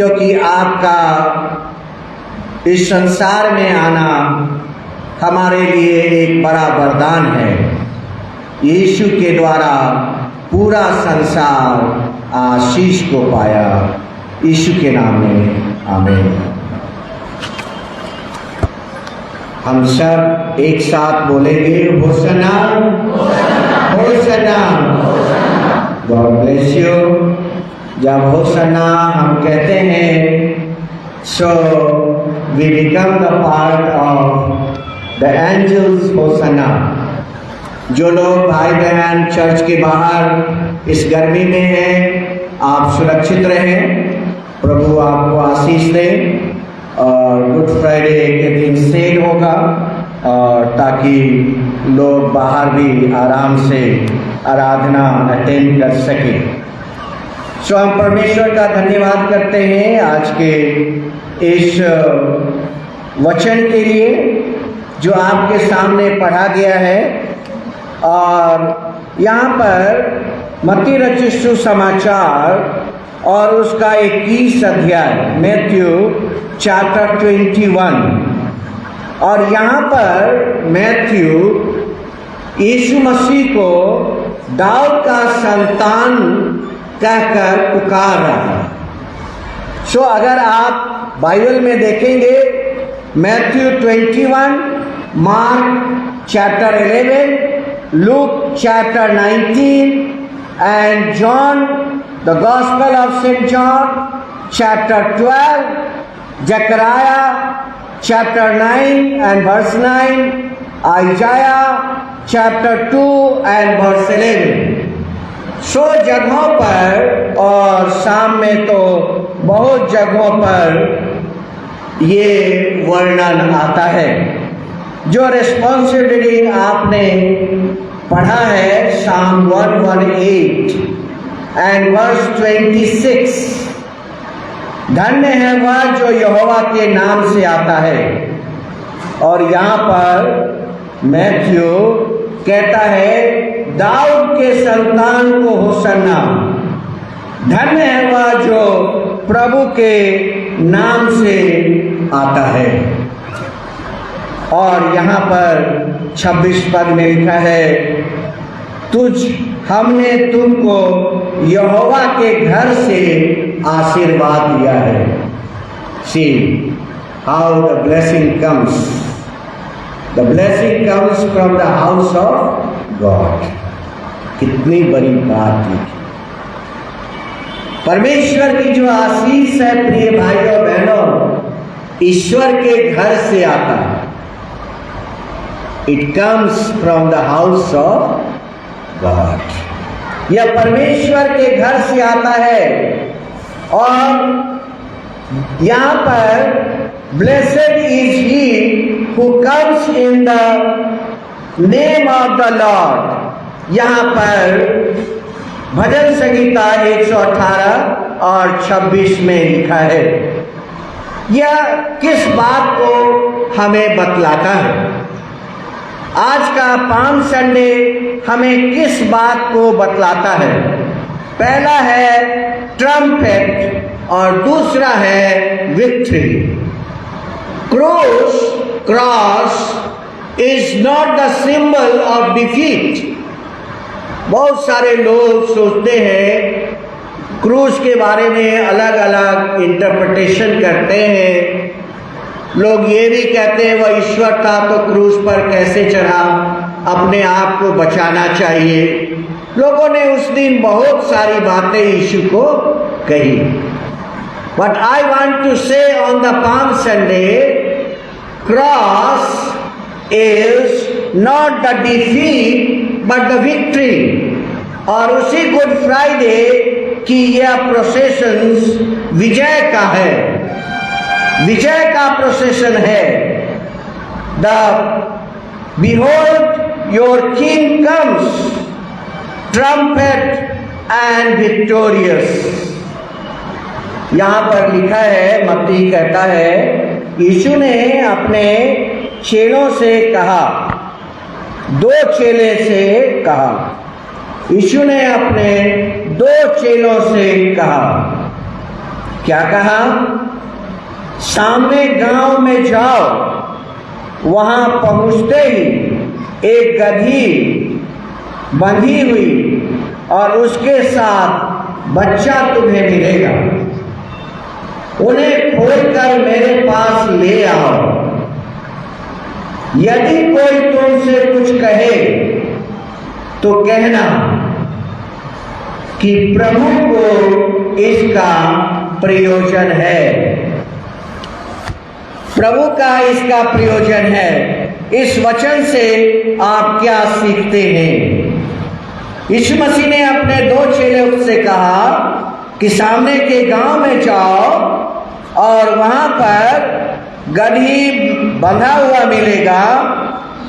क्योंकि आपका इस संसार में आना हमारे लिए एक बड़ा वरदान है। यीशु के द्वारा पूरा संसार आशीष को पाया। यीशु के नाम में आमीन। हम सब एक साथ बोलेंगे, hosanna hosanna. God bless you. जब होसना हम कहते हैं, so we become the part of the angels hosanna. जो लोग भाई बहन चर्च के बाहर इस गर्मी में हैं, आप सुरक्षित रहें। प्रभु आपको आशीष दे और गुड फ्राइडे के दिन सेल होगा और ताकि लोग बाहर भी आराम से आराधना अटेंड कर सकें। सो हम परमेश्वर का धन्यवाद करते हैं आज के इस वचन के लिए जो आपके सामने पढ़ा गया है। और यहाँ पर मत्ती रचित सुसमाचार और उसका 21 अध्याय, मैथ्यू चैप्टर 21। और यहाँ पर मैथ्यू यीशु मसीह को दाऊद का संतान कहकर पुकार रहा है। सो अगर आप बाइबल में देखेंगे, Matthew 21, Mark chapter 11, Luke chapter 19 and John the gospel of saint John chapter 12, Zechariah chapter 9 and verse 9, Isaiah chapter 2 and verse 11। सो जगहों पर और शाम में तो बहुत जगहों पर ये वर्णन आता है। जो रिस्पॉन्सिबिलिटी आपने पढ़ा है, शाम 118 एंड वर्स 26, धन्य है वह जो यहोवा के नाम से आता है। और यहाँ पर मैथ्यू कहता है, दाऊद के संतान को होसन्ना। धन्य है वह जो प्रभु के नाम से आता है। और यहाँ पर 26 पद में लिखा है, हमने तुमको यहोवा के घर से आशीर्वाद दिया है। See how the blessing comes. The blessing comes from the house of God. कितनी बड़ी बात लिखी। परमेश्वर की जो आशीष है प्रिय भाइयों बहनों, ईश्वर के घर से आता है। It comes from the house of God. यह परमेश्वर के घर से आता है। और यहाँ पर blessed is he who comes in the name of the Lord। यहाँ पर भजन संगीता 118 और 26 में लिखा है। यह किस बात को हमें बतलाता है? आज का पाम संडे हमें किस बात को बतलाता है? पहला है ट्रम्पेट और दूसरा है victory. Cross is not the symbol of defeat. बहुत सारे लोग सोचते हैं, क्रूस के बारे में अलग अलग इंटरप्रिटेशन करते हैं। लोग ये भी कहते हैं वह ईश्वर था तो क्रूस पर कैसे चढ़ा, अपने आप को बचाना चाहिए। लोगों ने उस दिन बहुत सारी बातें यीशु को कही। बट आई वांट टू से on the palm Sunday, cross is not the defeat but the victory. और उसी गुड फ्राइडे की यह प्रोसेशन विजय का है, विजय का प्रोसेशन है। The behold your king comes, trumpet and victorious. यहाँ पर लिखा है, मत्ती कहता है, यीशु ने अपने चेलों से कहा, दो चेले से कहा, यीशु ने अपने दो चेलों से कहा, क्या कहा? सामने गांव में जाओ, वहां पहुंचते ही एक गधी बंधी हुई और उसके साथ बच्चा तुम्हें मिलेगा, उन्हें खोलकर मेरे पास ले आओ। यदि कोई तुमसे कुछ कहे तो कहना कि प्रभु को इसका प्रयोजन है। प्रभु का इसका प्रयोजन है। इस वचन से आप क्या सीखते हैं? यीशु मसीह ने अपने 2 चेलों से कहा कि सामने के गांव में जाओ और वहां पर गधी बंधा हुआ मिलेगा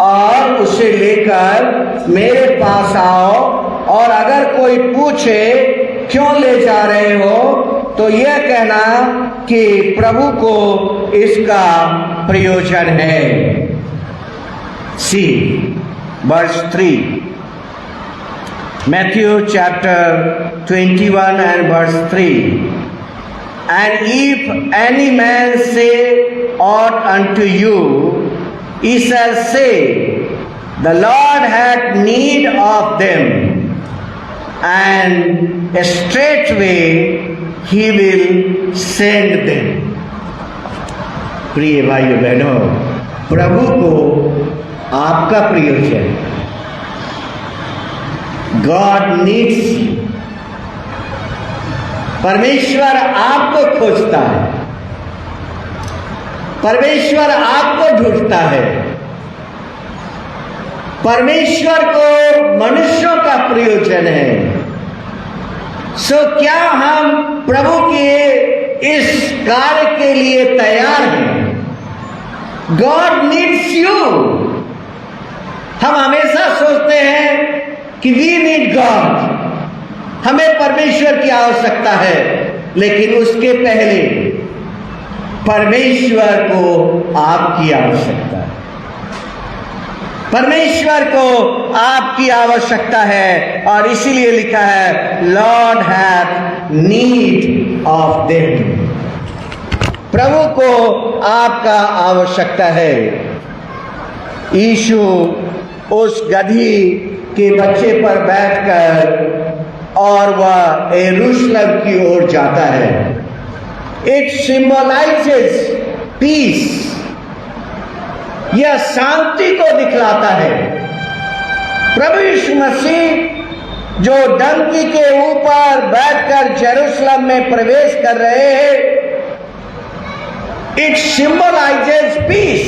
और उसे लेकर मेरे पास आओ, और अगर कोई पूछे क्यों ले जा रहे हो तो यह कहना कि प्रभु को इसका प्रयोजन है। सी verse 3, Matthew chapter 21 and verse 3. And if any man say aught unto you, he shall say, the Lord hath need of them, and straightway he will send them. प्रिय भाइयों बहनों, प्रभु को आपका प्रयोजन, God needs you. परमेश्वर आपको खोजता है, परमेश्वर आपको ढूंढता है। परमेश्वर को मनुष्यों का प्रयोजन है। सो क्या हम प्रभु के इस कार्य के लिए तैयार हैं? God needs you. हम हमेशा सोचते हैं कि वी नीड गॉड, हमें परमेश्वर की आवश्यकता है, लेकिन उसके पहले परमेश्वर को आपकी आवश्यकता है। परमेश्वर को आपकी आवश्यकता है, और इसीलिए लिखा है Lord have need of them. प्रभु को आपका आवश्यकता है। यीशु उस गधी के बच्चे पर बैठकर और वह यरूशलेम की ओर जाता है। इट सिंबलाइजेस पीस, यह शांति को दिखलाता है। प्रभु यीशु मसीह जो डंकी के ऊपर बैठकर यरूशलेम में प्रवेश कर रहे हैं, it symbolizes peace.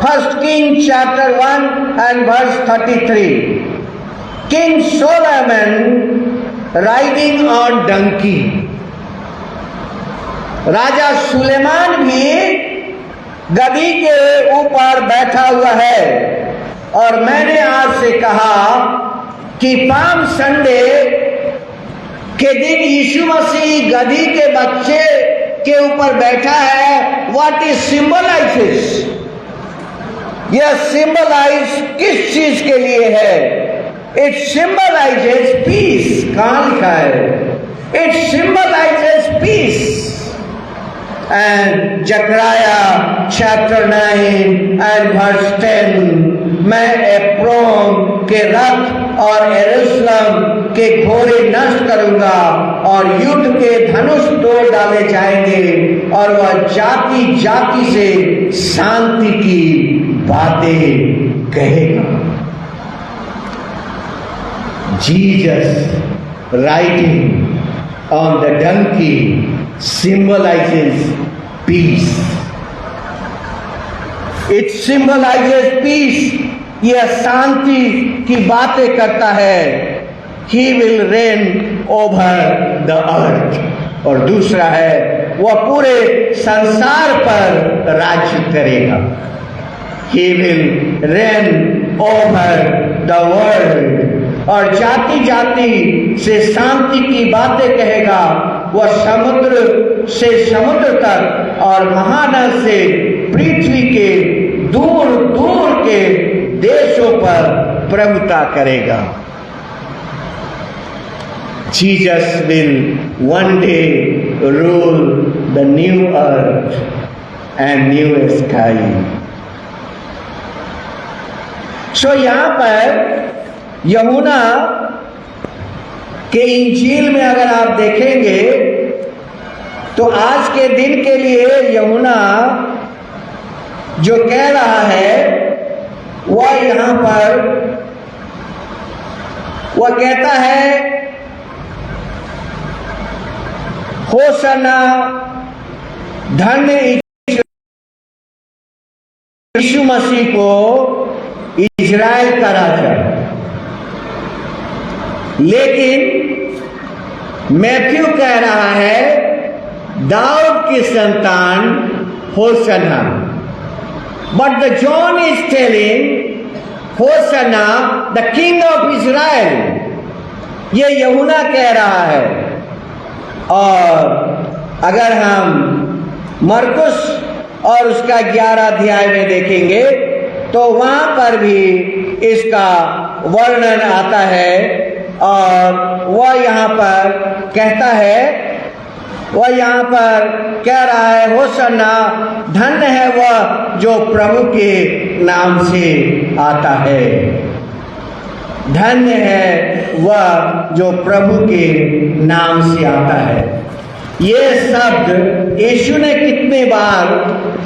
First king chapter 1 and verse 33. King Solomon riding on donkey. राजा सुलेमान भी गधी के ऊपर बैठा हुआ है। और मैंने आपसे कहा कि पाम संडे के दिन यीशु मसीह गधी के बच्चे के ऊपर बैठा है। What is symbolizes? यह सिंबलाइज किस चीज के लिए है? It symbolizes peace. कहां लिखा है? It symbolizes peace. And Zechariah chapter 9 and verse 10, मैं एप्रोन के रथ और यरूशलेम के घोड़े नष्ट करूंगा और युद्ध के धनुष तोड़ डाले जाएंगे, और वह जाति जाति से शांति की बातें कहेगा। Jesus riding on the donkey symbolizes peace. It symbolizes peace. यह शांति की बातें करता है। He will reign over the earth. और दूसरा है वह पूरे संसार पर राज्य करेगा। He will reign over the world. और जाति जाति से शांति की बातें कहेगा। वह समुद्र से समुद्र तक और महानद से पृथ्वी के दूर दूर के देशों पर प्रभुता करेगा। Jesus will one day rule the new earth and new sky. So यहाँ पर यूहन्ना के इंजील में अगर आप देखेंगे तो आज के दिन के लिए यूहन्ना जो कह रहा है वह यहाँ पर वह कहता है होशाना, धन्य यीशु मसीह को इजराइल का राजा। लेकिन मैथ्यू कह रहा है दाऊद की संतान होशाना। But the John is telling hosanna the king of Israel. ये यूहन्ना कह रहा है। और अगर हम मरकुस और उसका 11 अध्याय में देखेंगे तो वहां पर भी इसका वर्णन आता है और वह यहाँ पर कहता है, वह यहाँ पर कह रहा है होशाना, धन्य है वह जो प्रभु के नाम से आता है। धन्य है वह जो प्रभु के नाम से आता है। ये शब्द यीशु ने कितने बार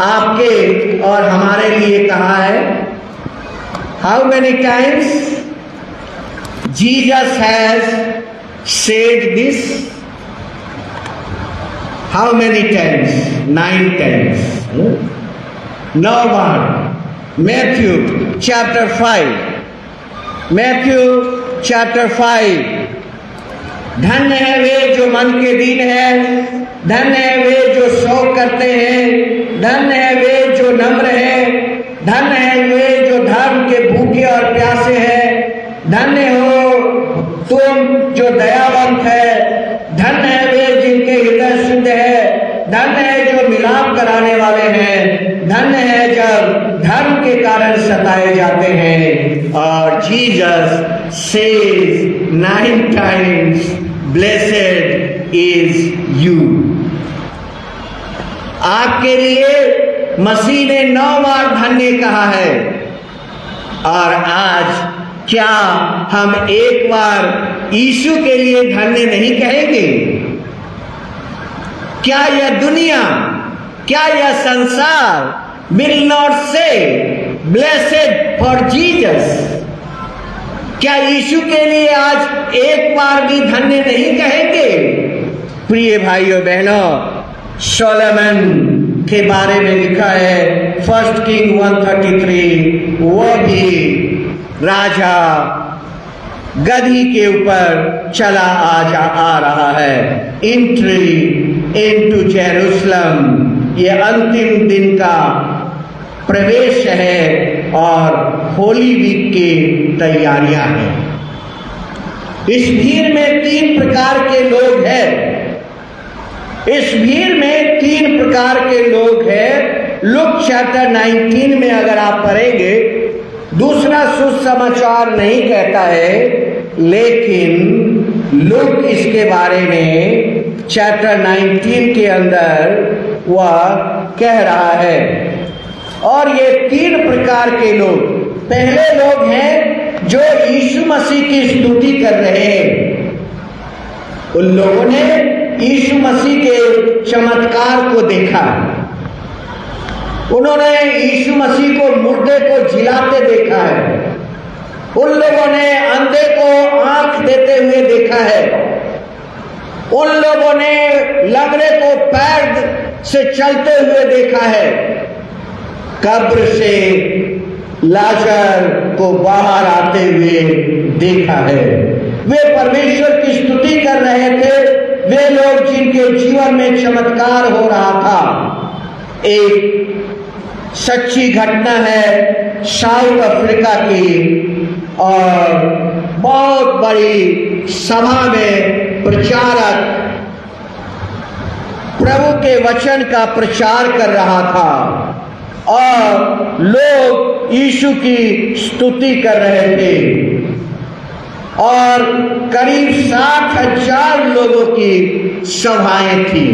आपके और हमारे लिए कहा है? How many times Jesus has said this? How many times? 9 times. Now one, Matthew chapter 5. Matthew chapter 5. धन्य है वे जो मन के दीन है, धन्य है वे जो शोक करते हैं, धन्य है वे जो नम्र है, धन्य है वे जो धर्म के भूखे और प्यासे हैं, धन्य हो तुम जो दयावंत है, धन्य है वे जिनके हृदय शुद्ध है, धन्य है जो मिलाप कराने वाले हैं, धन्य है जब धर्म के कारण सताए जाते हैं। और Jesus says 9 times blessed is you. आपके लिए मसीह ने 9 बार धन्य कहा है। और आज क्या हम एक बार यीशु के लिए धन्य नहीं कहेंगे? क्या यह दुनिया, क्या यह संसार will not say blessed for Jesus? क्या यीशु के लिए आज एक बार भी धन्य नहीं कहेंगे? प्रिय भाइयों बहनों, सोलोमन के बारे में लिखा है 1 Kings 133, वो भी राजा गधी के ऊपर चला आ रहा है। एंट्री इनटू जेरूसलम, ये अंतिम दिन का प्रवेश है और होली वीक की तैयारियां हैं। इस भीड़ में 3 प्रकार के लोग हैं। इस भीड़ में 3 प्रकार के लोग हैं। लूक चैप्टर 19 में अगर आप पढ़ेंगे, दूसरा सुसमाचार नहीं कहता है, लेकिन लूक इसके बारे में चैप्टर 19 के अंदर वह कह रहा है। और ये 3 प्रकार के लोग, पहले लोग हैं जो यीशु मसीह की स्तुति कर रहे हैं। उन लोगों ने यीशु मसीह के चमत्कार को देखा। उन्होंने यीशु मसीह को मुर्दे को जिलाते देखा है। उन लोगों ने अंधे को आंख देते हुए देखा है। उन लोगों ने लंगड़े को पैर से चलते हुए देखा है। कब्र से लाजर को बाहर आते हुए देखा है। वे परमेश्वर की स्तुति कर रहे थे। वे लोग जिनके जीवन में चमत्कार हो रहा था। एक सच्ची घटना है साउथ अफ्रीका की, और बहुत बड़ी सभा में प्रचारक प्रभु के वचन का प्रचार कर रहा था और लोग यीशु की स्तुति कर रहे थे। और करीब 60,000 लोगों की सभाएं थी।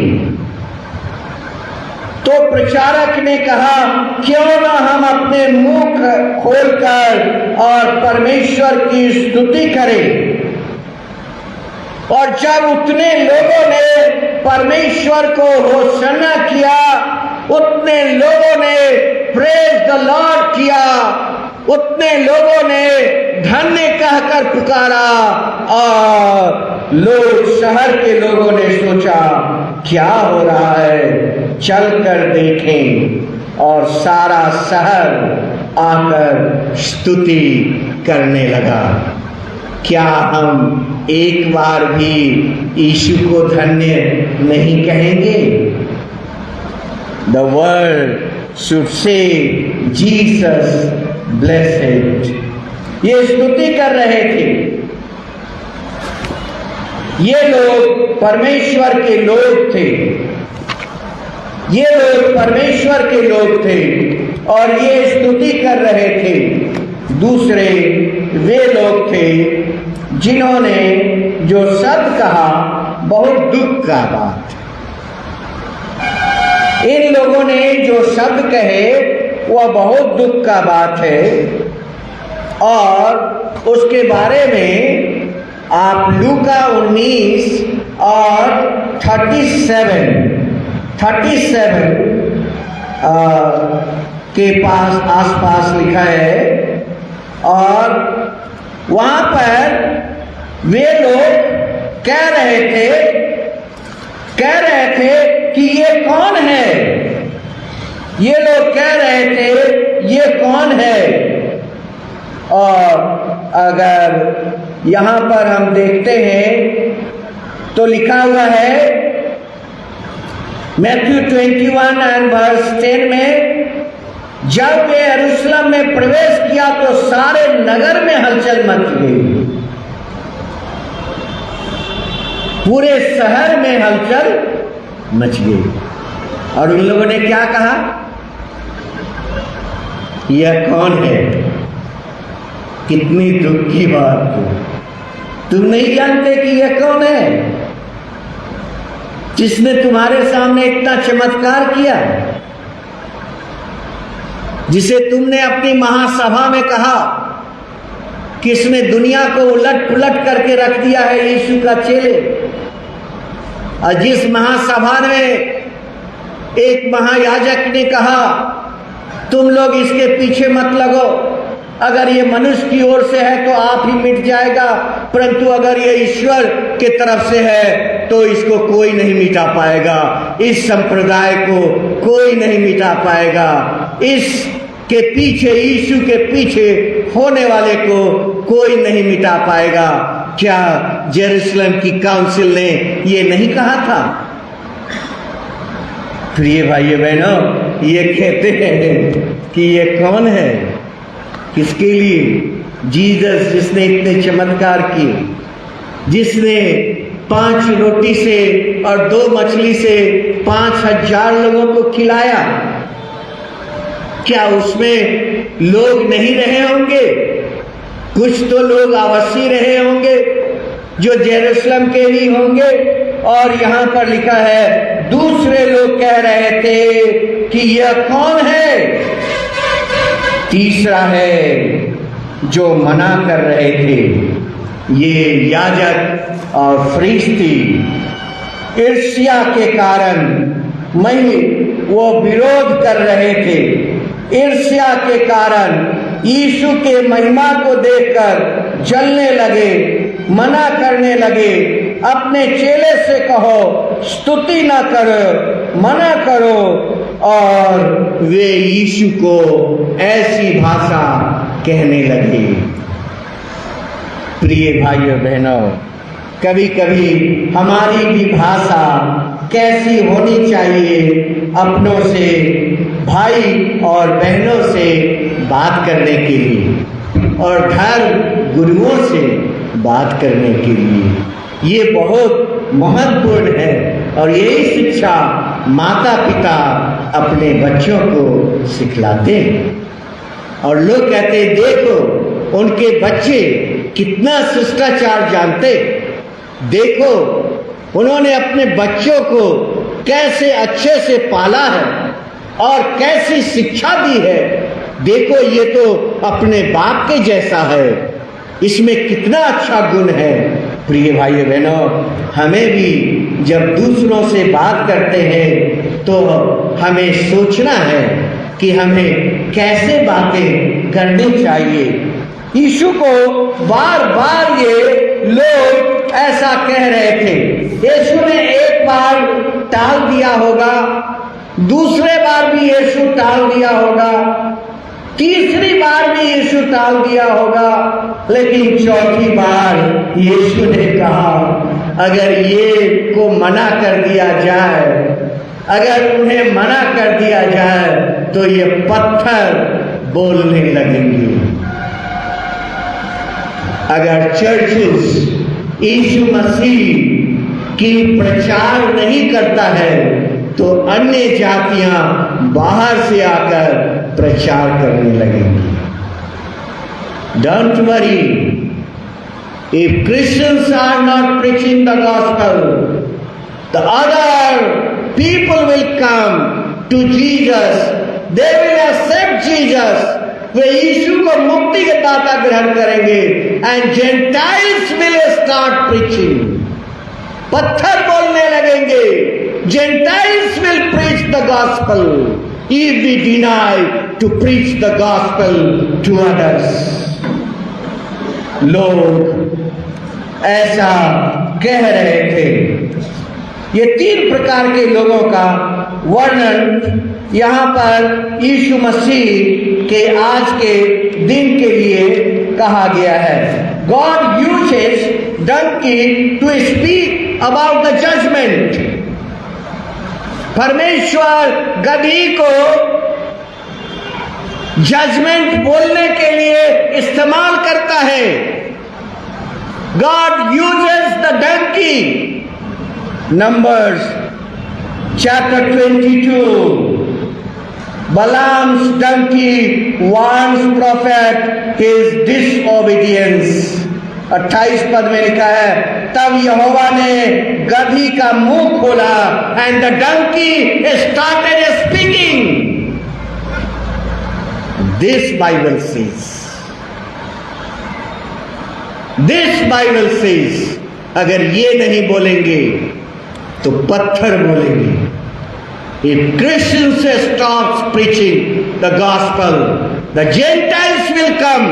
तो प्रचारक ने कहा, क्यों ना हम अपने मुख खोलकर और परमेश्वर की स्तुति करें। और जब उतने लोगों ने परमेश्वर को होशाना किया, उतने लोगों ने प्रेज द लॉर्ड किया, उतने लोगों ने धन्य कहकर पुकारा, और लोग, शहर के लोगों ने सोचा क्या हो रहा है, चल कर देखें। और सारा शहर आकर स्तुति करने लगा। क्या हम एक बार भी यीशु को धन्य नहीं कहेंगे? The world should say Jesus blessed। ये स्तुति कर रहे थे। ये लोग परमेश्वर के लोग थे। ये लोग परमेश्वर के लोग थे और ये स्तुति कर रहे थे। दूसरे वे लोग थे जिन्होंने जो शब्द कहा, बहुत दुख का बात। इन लोगों ने जो शब्द कहे वह बहुत दुख का बात है। और उसके बारे में आप लूका 19 और 37 के पास आसपास लिखा है। और वहां पर वे लोग कह रहे थे कि ये कौन है। ये लोग कह रहे थे ये कौन है। और अगर यहां पर हम देखते हैं तो लिखा हुआ है मैथ्यू 21 एंड वर्स 10 में, जब वे यरूशलेम में प्रवेश किया तो सारे नगर में हलचल मच गई। पूरे शहर में हलचल मच गई। और उन लोगों ने क्या कहा, यह कौन है। कितनी दुख की बात है। तुम नहीं जानते कि यह कौन है जिसने तुम्हारे सामने इतना चमत्कार किया, जिसे तुमने अपनी महासभा में कहा कि इसने दुनिया को उलट पुलट करके रख दिया है, यीशु का चेले। और जिस महासभा में एक महायाजक ने कहा, तुम लोग इसके पीछे मत लगो, अगर ये मनुष्य की ओर से है तो आप ही मिट जाएगा, परंतु अगर ये ईश्वर के तरफ से है तो इसको कोई नहीं मिटा पाएगा, इस संप्रदाय को कोई नहीं मिटा पाएगा, इसके पीछे, यीशु के पीछे होने वाले को कोई नहीं मिटा पाएगा। क्या जेरूसलम की काउंसिल ने ये नहीं कहा था? प्रिय भाइयों बहनों, ये कहते हैं कि ये कौन है, किसके लिए? जीसस, जिसने इतने चमत्कार किए, जिसने 5 रोटी से और 2 मछली से 5,000 लोगों को खिलाया। क्या उसमें लोग नहीं रहे होंगे? कुछ तो लोग अवश्य रहे होंगे जो जेरूसलम के ही होंगे। और यहाँ पर लिखा है, दूसरे लोग कह रहे थे कि यह कौन है। तीसरा है जो मना कर रहे थे, ये याजक और फरीसी ईर्ष्या के कारण वो विरोध कर रहे थे। ईर्ष्या के कारण यीशु के महिमा को देखकर जलने लगे, मना करने लगे। अपने चेले से कहो स्तुति ना करो, मना करो। और वे यीशु को ऐसी भाषा कहने लगे। प्रिय भाइयों बहनों, कभी कभी हमारी भी भाषा कैसी होनी चाहिए? अपनों से, भाई और बहनों से बात करने के लिए और धर्म गुरुओं से बात करने के लिए। ये बहुत महत्वपूर्ण है और यही शिक्षा माता पिता अपने बच्चों को सिखलाते हैं। और लोग कहते हैं, देखो उनके बच्चे कितना शिष्टाचार जानते। देखो उन्होंने अपने बच्चों को कैसे अच्छे से पाला है और कैसी शिक्षा दी है। देखो ये तो अपने बाप के जैसा है, इसमें कितना अच्छा गुण है। प्रिय भाइयों बहनों, हमें भी जब दूसरों से बात करते हैं तो हमें सोचना है कि हमें कैसे बातें करनी चाहिए। यीशु को बार बार ये लोग ऐसा कह रहे थे। यीशु ने एक बार टाल दिया होगा, दूसरे बार भी यीशु टाल दिया होगा, तीसरी बार भी यीशु टाल दिया होगा, लेकिन चौथी बार यीशु ने कहा अगर ये को मना कर दिया जाए, अगर उन्हें मना कर दिया जाए तो ये पत्थर बोलने लगेंगे। अगर चर्चेस यीशु मसीह की प्रचार नहीं करता है तो अन्य जातियां बाहर से आकर प्रचार करने लगेंगी। Don't worry, if Christians are not preaching the gospel, the other people will come to Jesus, they will accept Jesus, वे यीशु को मुक्ति के दाता ग्रहण करेंगे, and Gentiles will start preaching, पत्थर बोलने लगेंगे। Gentiles will preach the gospel if we deny to preach the gospel to others. लोग ऐसा कह रहे थे। ये 3 प्रकार के लोगों का वर्णन यहाँ पर यीशु मसीह के आज के दिन के लिए कहा गया है। God uses donkey to speak about the judgment. परमेश्वर गधी को जजमेंट बोलने के लिए इस्तेमाल करता है। God uses the donkey. Numbers chapter 22. Balaam's donkey warns prophet his disobedience. 28 पद में लिखा है, तब यहोवा ने गधी का मुंह खोला and the donkey started speaking. This Bible says, अगर ये नहीं बोलेंगे तो पत्थर बोलेंगे। If Christians stops preaching the gospel, the Gentiles will come.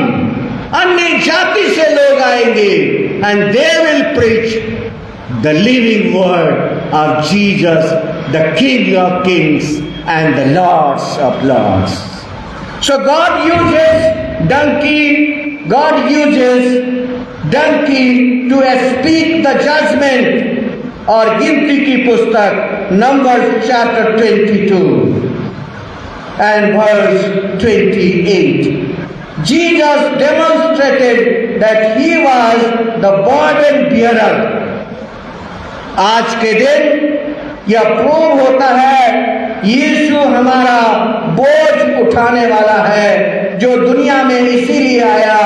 अन्य जाति से लोग आएंगे and they will preach the living word of Jesus, the King of Kings and the Lords of Lords. So God uses donkey to speak the judgment. और गिनती की पुस्तक number chapter 22 and verse 28. Jesus demonstrated that he was the burden bearer. आज के दिन यह prove होता है यीशु हमारा बोझ उठाने वाला है, जो दुनिया में इसीलिए आया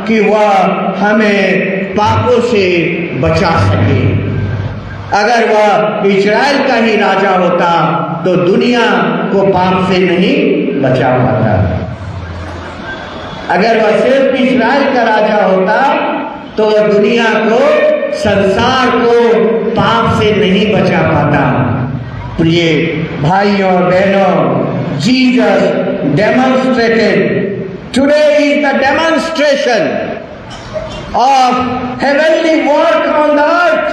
कि वह हमें पापों से बचा सके। अगर वह इजराइल का ही राजा होता तो दुनिया को पाप से नहीं बचा पाता। अगर वह सिर्फ इजराइल का राजा होता तो वह दुनिया को, संसार को पाप से नहीं बचा पाता। प्रिय भाइयों और बहनों, Jesus demonstrated, today is the demonstration of heavenly work on the earth,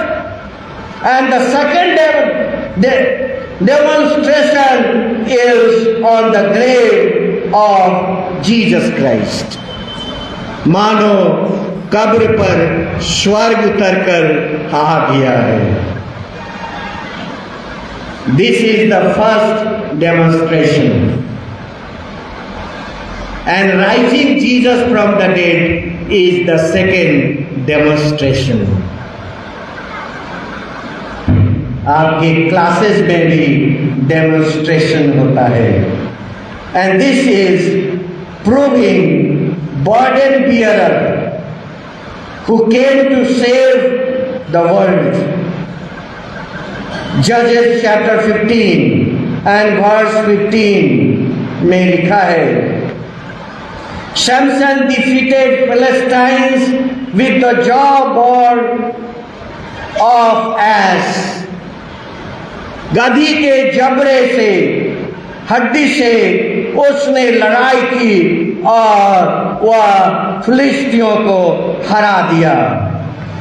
and the second demonstration is on the grave of Jesus Christ. मानो कब्र पर स्वर्ग उतरकर आ गया है। This is the first demonstration. And rising Jesus from the dead is the second demonstration. आपके classes में भी डेमोन्स्ट्रेशन होता है। And this is proving burden bearer, who came to save the world. Judges chapter 15 and verse 15 में लिखा है, Samson defeated Philistines with the jawbone of ass. गधी के जबड़े से, हड्डी से उसने लड़ाई की और वह फिलिस्तियों को हरा दिया.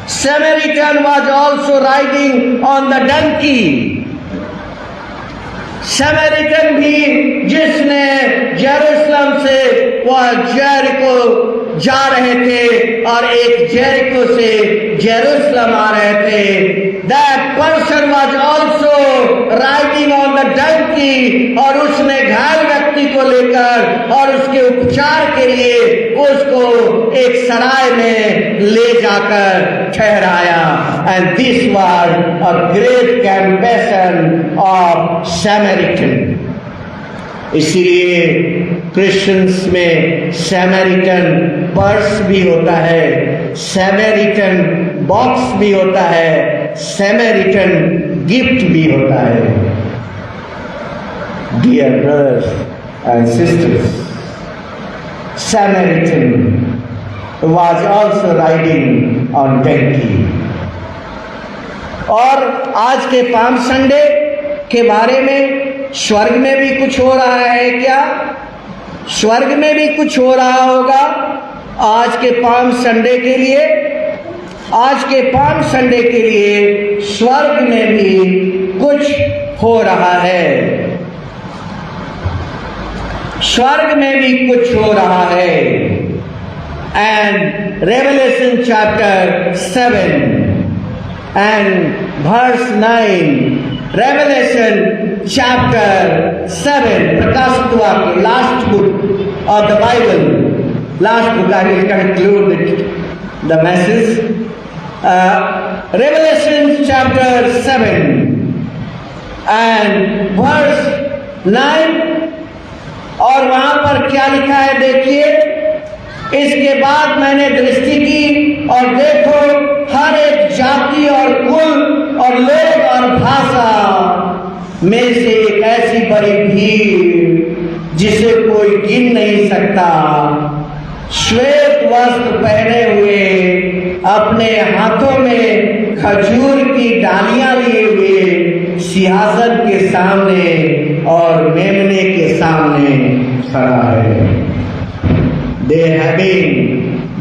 Samaritan was also riding on the donkey. Samaritan भी जिसने जेरूसलम से वह जेरिको जा रहे थे और एक जेरिको से जेरूसलम आ रहे थे, that person was also riding on the donkey, और उसने घायल व्यक्ति को लेकर और उसके उपचार के लिए उसको एक सराय में ले जाकर ठहराया. And this was a great compassion of Samaritan. इसलिए क्रिश्चियंस में सैमरिटन पर्स भी होता है, सैमरिटन बॉक्स भी होता है, सैमरिटन गिफ्ट भी होता है. Dear brothers and sisters, Samaritan was also riding on donkey. और आज के पाम संडे के बारे में स्वर्ग में भी कुछ हो रहा है क्या? स्वर्ग में भी कुछ हो रहा होगा. आज के पाम संडे के लिए, आज के पाम संडे के लिए स्वर्ग में भी कुछ हो रहा है. स्वर्ग में भी कुछ हो रहा है. And revelation chapter 7 and verse 9, Revelation chapter 7, प्रकाशित वाक्य, last book of the Bible, last book. I will conclude the message. Revelation chapter 7 and verse 9, और वहां पर क्या लिखा है देखिए. इसके बाद मैंने दृष्टि की और देखो हर एक जाति और कुल और लोग और भाषा में से एक ऐसी बड़ी भीड़ जिसे कोई गिन नहीं सकता, श्वेत वस्त्र पहने हुए, अपने हाथों में खजूर की डालियां लिए हुए सिंहासन के सामने और मेमने के सामने खड़ा है. They having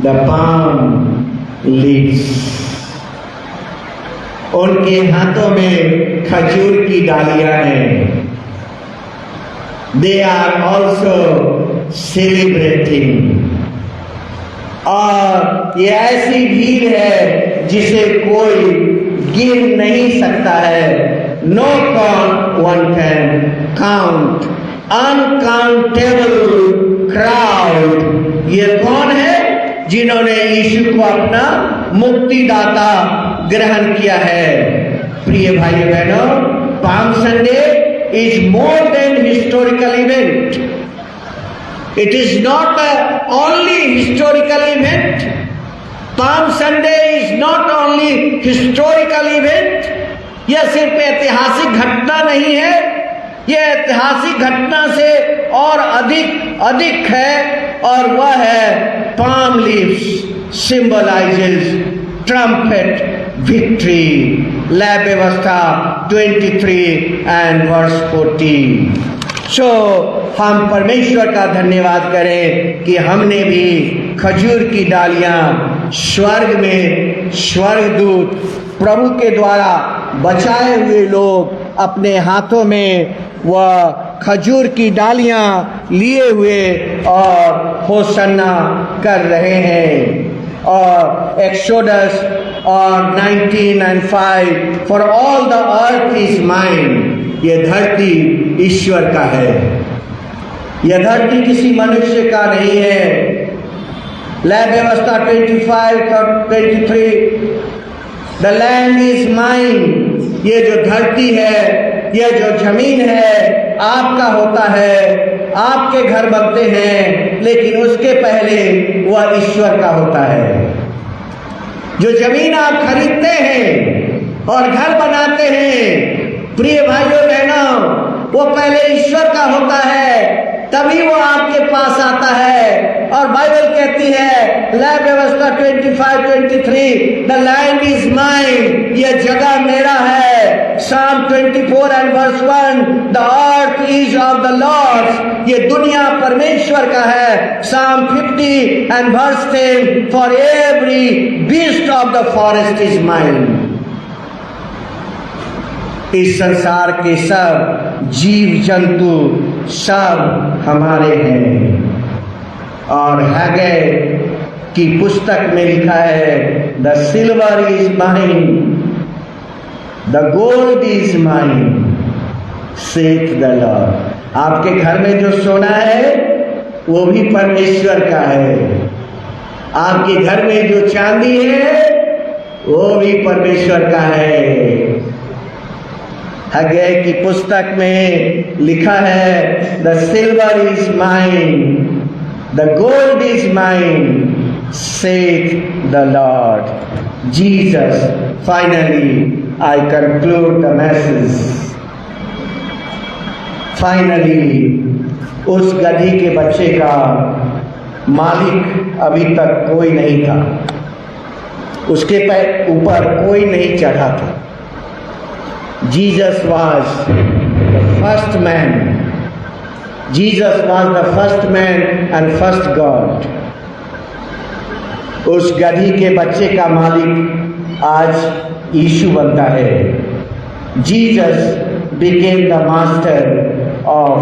the palm leaves. उनके हाथों में खजूर की डालियां हैं. They are also celebrating. और ये ऐसी भीड़ है जिसे कोई गिन नहीं सकता है. No count one can count. Uncountable crowd. ये कौन है? जिन्होंने यीशु को अपना मुक्तिदाता ग्रहण किया है. प्रिय भाई बहनों, palm Sunday is more than historical event. It is not only historical event. Palm Sunday is not only historical event. यह सिर्फ ऐतिहासिक घटना नहीं है, यह ऐतिहासिक घटना से और अधिक है, और वह है palm leaves symbolizes trumpet victory. Lab व्यवस्था 23 and verse 14. सो हम परमेश्वर का धन्यवाद करें कि हमने भी खजूर की डालियां स्वर्ग में, स्वर्गदूत प्रभु के द्वारा बचाए हुए लोग अपने हाथों में वह खजूर की डालियां लिए हुए और होसन्ना कर रहे हैं. और एक्सोडस और 19 and 5, for all the earth is mine. ये धरती ईश्वर का है, यह धरती किसी मनुष्य का नहीं है. लैब व्यवस्था 25 और 23, द लैंड इज माइन. ये जो धरती है, यह जो जमीन है, आपका होता है. आपके घर बनते हैं, लेकिन उसके पहले वह ईश्वर का होता है. जो जमीन आप खरीदते हैं और घर बनाते हैं, प्रिय भाइयों बहनों, वो पहले ईश्वर का होता है, तभी वो आपके पास आता है। और बाइबल कहती है, लय व्यवस्था 25-23, द लैंड इज माइन, ये जगह मेरा है। Psalm 24 and verse 1, the earth is of the Lord's, ये दुनिया परमेश्वर का है। Psalm 50 and verse 10, for every beast of the forest is mine, इस संसार के सब जीव जंतु सब हमारे हैं। और हैगे की पुस्तक में लिखा है, the silver is mine, the gold is mine, Seth the Lord. आपके घर में जो सोना है वो भी परमेश्वर का है, आपके घर में जो चांदी है वो भी परमेश्वर का है। हगे की पुस्तक में लिखा है, the silver is mine, the gold is mine, Seth the Lord Jesus. Finally I conclude the message. Finally उस गधी के बच्चे का मालिक अभी तक कोई नहीं था, उसके ऊपर कोई नहीं चढ़ा था। Jesus was the first man. Jesus was the first man and first God. उस गधी के बच्चे का मालिक आज यीशु बनता है। Jesus became the master of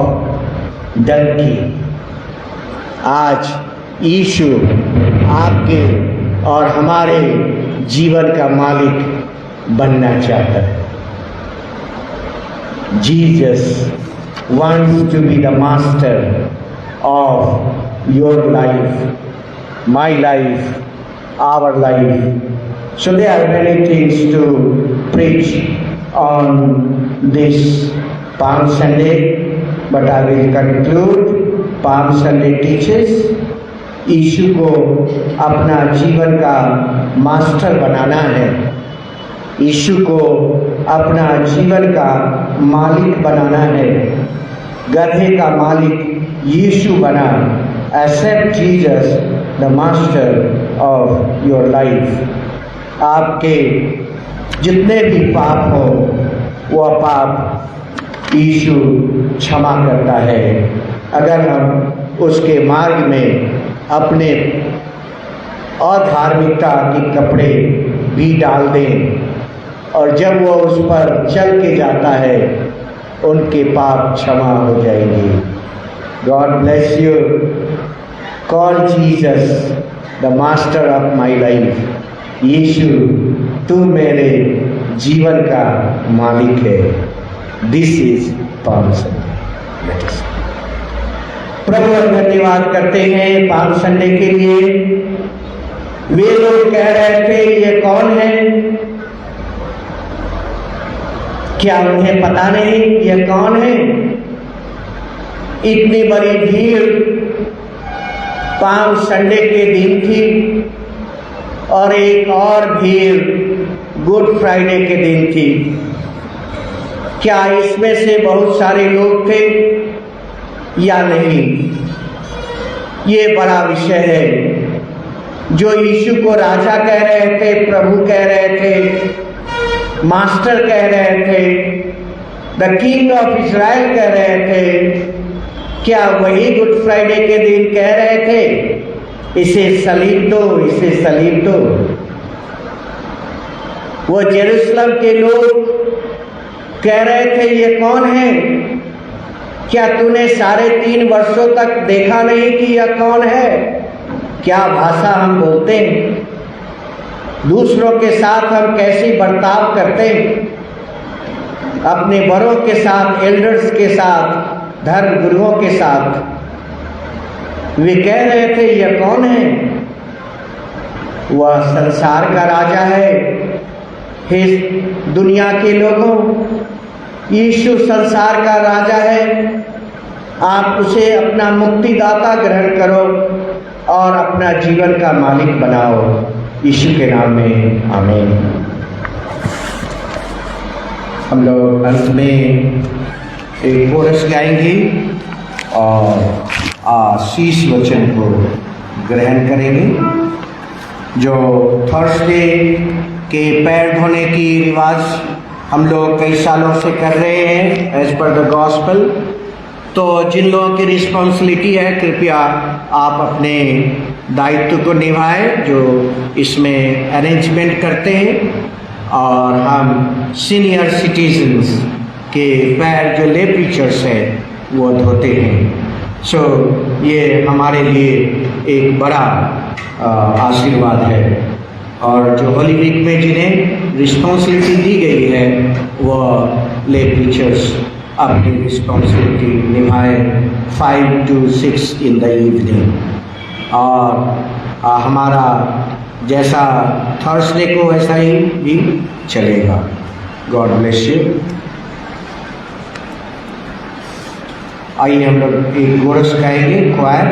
donkey. आज यीशु आपके और हमारे जीवन का मालिक बनना चाहता है। Jesus wants to be the master of your life, my life, our life. So there are many things to preach on this Palm Sunday, but I will conclude. Palm Sunday teaches यीशु को अपना जीवन का master बनाना है, यीशु को अपना जीवन का मालिक बनाना है। गधे का मालिक यीशु बना। Accept Jesus the master of your life. आपके जितने भी पाप हो वो पाप यीशु क्षमा करता है, अगर हम उसके मार्ग में अपने अधार्मिकता के कपड़े भी डाल दें, और जब वो उस पर चल के जाता है उनके पाप क्षमा हो जाएंगे। God bless you. Call Jesus the master of my life. यीशु तू मेरे जीवन का मालिक है। This is Palm Sunday. प्रभु धन्यवाद करते हैं पाम संडे के लिए। वे लोग कह रहे थे ये कौन है, क्या उन्हें पता नहीं ये कौन है? इतनी बड़ी भीड़ पाम संडे के दिन थी और एक और भीड़ गुड फ्राइडे के दिन थी। क्या इसमें से बहुत सारे लोग थे या नहीं, ये बड़ा विषय है। जो यीशु को राजा कह रहे थे, प्रभु कह रहे थे, मास्टर कह रहे थे, द किंग ऑफ इज़राइल कह रहे थे, क्या वही गुड फ्राइडे के दिन कह रहे थे इसे सलीब दो, इसे सलीब दो? वो जेरूसलम के लोग कह रहे थे ये कौन है? क्या तूने 3.5 वर्षों तक देखा नहीं कि यह कौन है? क्या भाषा हम बोलते हैं, दूसरों के साथ हम कैसी बर्ताव करते हैं, अपने बड़ों के साथ, एल्डर्स के साथ, धर्म गुरुओं के साथ। वे कह रहे थे यह कौन है? वह संसार का राजा है। हे दुनिया के लोगों, यीशु संसार का राजा है। आप उसे अपना मुक्तिदाता ग्रहण करो और अपना जीवन का मालिक बनाओ। यीशु के नाम में आमीन। हम लोग अंत में एक कोरस गाएंगे और आशीष वचन को ग्रहण करेंगे। जो थर्सडे के पैर धोने की रिवाज हम लोग कई सालों से कर रहे हैं एज पर द गॉस्पेल, तो जिन लोगों की रिस्पॉन्सिबिलिटी है कृपया आप अपने दायित्व को निभाएं जो इसमें अरेंजमेंट करते हैं। और हम सीनियर सिटीजन्स के पैर जो ले प्रीचर्स है वो धोते हैं। सो ये हमारे लिए एक बड़ा आशीर्वाद है। और जो होली वीक में जिन्हें रिस्पॉन्सिबिलिटी दी गई है वो ले प्रीचर्स अपनी रिस्पॉन्सिबिलिटी निभाएं 5 to 6 इन द इवनिंग। और हमारा जैसा थर्सडे को वैसा ही भी चलेगा। God bless you. आइए हम लोग एक कोरस गाएंगे क्वायर।